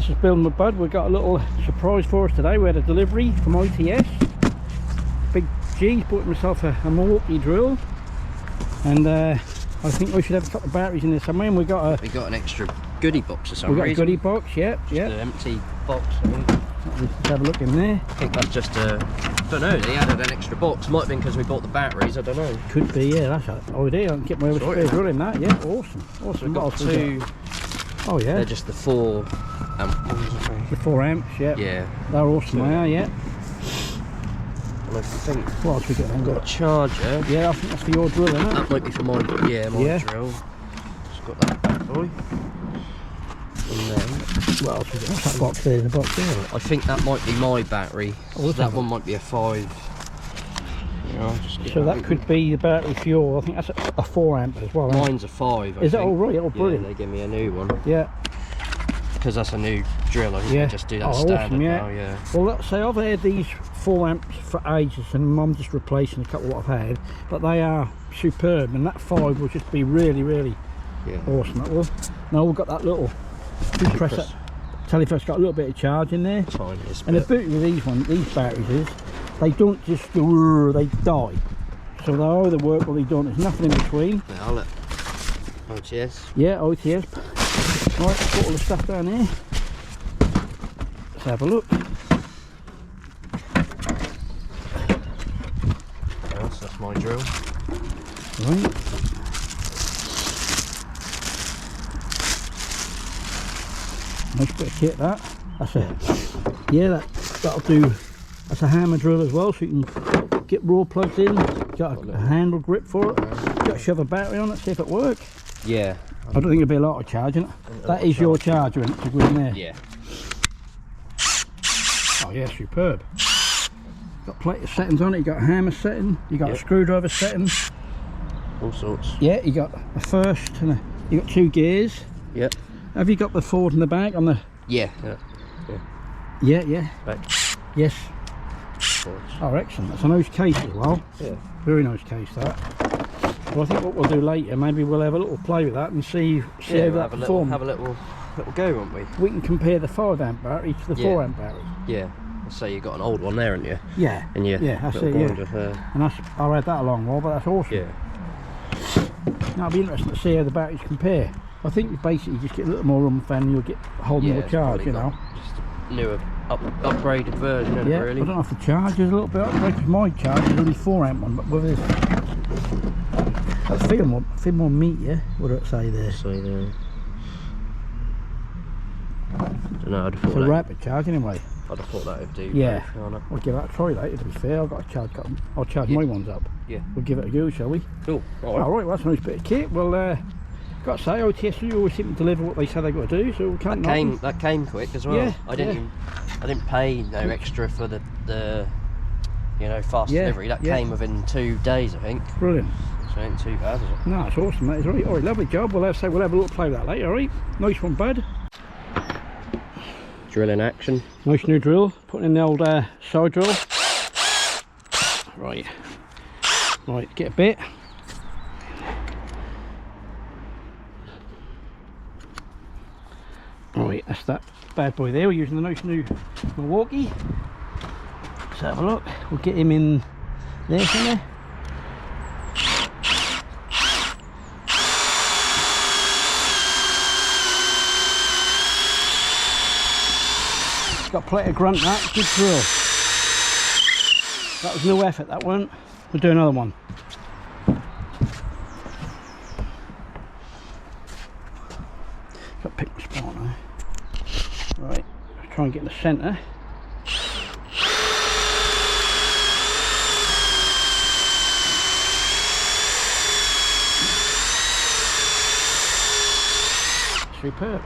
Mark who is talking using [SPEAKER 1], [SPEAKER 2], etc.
[SPEAKER 1] This is Bill and Bud. We've got a little surprise for us today. We had a delivery from ITS. Big G's bought himself a Milwaukee drill, and I think we should have a couple of batteries in there somewhere. And we got
[SPEAKER 2] an extra goodie box or something.
[SPEAKER 1] We got a goodie box, yeah.
[SPEAKER 2] An empty box. I think.
[SPEAKER 1] Let's have a look in there.
[SPEAKER 2] I think that's just a. I don't know. They added an extra box. Might have been because we bought the batteries. I don't know.
[SPEAKER 1] Could be, yeah. That's an idea. I can get my spare drill in that. Yeah, awesome.
[SPEAKER 2] We've got two.
[SPEAKER 1] Oh yeah.
[SPEAKER 2] They're just the 4 amp.
[SPEAKER 1] The 4 amps, yeah.
[SPEAKER 2] Yeah.
[SPEAKER 1] They're awesome. They are, yeah.
[SPEAKER 2] And I think.
[SPEAKER 1] What else we got?
[SPEAKER 2] I've got a charger.
[SPEAKER 1] Yeah, I think that's for your drill, isn't it?
[SPEAKER 2] That might be for my drill. Just got that bad boy. And then.
[SPEAKER 1] What else we got? What's that box there? The box there.
[SPEAKER 2] I think that might be my battery.
[SPEAKER 1] Oh,
[SPEAKER 2] that one might be a 5.
[SPEAKER 1] So that could be the battery for your. I think that's a 4 amp as well.
[SPEAKER 2] Mine's a 5.
[SPEAKER 1] Is that all right? Oh, brilliant.
[SPEAKER 2] Yeah, they give me a new one.
[SPEAKER 1] Yeah.
[SPEAKER 2] Because that's a new drill. I think they just do that
[SPEAKER 1] awesome,
[SPEAKER 2] standard now. Yeah.
[SPEAKER 1] Well, let's say I've had these 4 amps for ages, and I'm just replacing a couple what I've had, but they are superb, and that 5 will just be really, really awesome. That will. Now we've got that little. Just press that. Tell if it's got a little bit of charge in there. And the beauty with these batteries is they don't just go, they die. So they either work or they don't. There's nothing in between.
[SPEAKER 2] Yeah, I'll let OTS.
[SPEAKER 1] Yeah, OTS. Right, put all the stuff down here. Let's have a look.
[SPEAKER 2] That's my drill.
[SPEAKER 1] Right. Nice bit of kit that. That's it. Yeah, that'll do. That's a hammer drill as well, so you can get raw plugs in. Got a handle grip for it. Got to shove a battery on it, see if it works.
[SPEAKER 2] Yeah.
[SPEAKER 1] I don't think there'll be a lot of charge in it. That is your charger, and it to go in there.
[SPEAKER 2] Yeah.
[SPEAKER 1] Oh yeah, superb. Got plenty of settings on it. You got a hammer setting. You got a screwdriver setting.
[SPEAKER 2] All sorts.
[SPEAKER 1] Yeah, you got a first and you got 2 gears.
[SPEAKER 2] Yep.
[SPEAKER 1] Have you got the forward and the back on the?
[SPEAKER 2] Yeah.
[SPEAKER 1] Yeah.
[SPEAKER 2] Back.
[SPEAKER 1] Yes.
[SPEAKER 2] Forwards.
[SPEAKER 1] Oh, excellent. That's a nice case as well.
[SPEAKER 2] Yeah.
[SPEAKER 1] Very nice case that. Well, I think what we'll do later, maybe we'll have a little play with that and see how that performs.
[SPEAKER 2] Have a little go, won't we?
[SPEAKER 1] We can compare the 5 amp battery to the 4 amp battery.
[SPEAKER 2] Yeah. So you got an old one there, haven't you?
[SPEAKER 1] Yeah.
[SPEAKER 2] And
[SPEAKER 1] yeah, that's it. Yeah. And I had that a long while, but that's awesome.
[SPEAKER 2] Yeah.
[SPEAKER 1] Now it'll be interesting to see how the batteries compare. I think you basically just get a little more room fan and you'll get a whole more charge, you know.
[SPEAKER 2] Just a newer, upgraded version, isn't it, really?
[SPEAKER 1] I don't know if the charge is a little bit upgraded, because my charge is only 4 amp one, but with this, that's feel more meatier. What do it say there?
[SPEAKER 2] Say there. I don't know. I'd have thought
[SPEAKER 1] it's a rapid charge anyway.
[SPEAKER 2] I'd have thought that would do.
[SPEAKER 1] Yeah.
[SPEAKER 2] Both,
[SPEAKER 1] I'll give that a try later, to be fair. I've got a charge. I'll charge my ones up.
[SPEAKER 2] Yeah.
[SPEAKER 1] We'll give it a go, shall we?
[SPEAKER 2] Cool.
[SPEAKER 1] Alright, well, that's a nice bit of kit. Well, got to say, OTS always seem to deliver what they say they've got to do, so we can't
[SPEAKER 2] that came quick as well.
[SPEAKER 1] Yeah,
[SPEAKER 2] I didn't pay no extra for the fast delivery. That came within 2 days, I think.
[SPEAKER 1] Brilliant.
[SPEAKER 2] So it ain't too bad, is it?
[SPEAKER 1] No, it's awesome. That is right. Alright, lovely job. Well, we'll have a little play with that later. Alright, nice one, bud.
[SPEAKER 2] Drill in action.
[SPEAKER 1] Nice new drill. Putting in the old side drill. Right, get a bit. Right, that's that bad boy there. We're using the nice new Milwaukee. Let's have a look. We'll get him in there somewhere. Got plenty of grunt, that good drill. That was no effort, that one. We'll do another one. Got to pick my spot now. Right, let's try and get in the centre. Superb.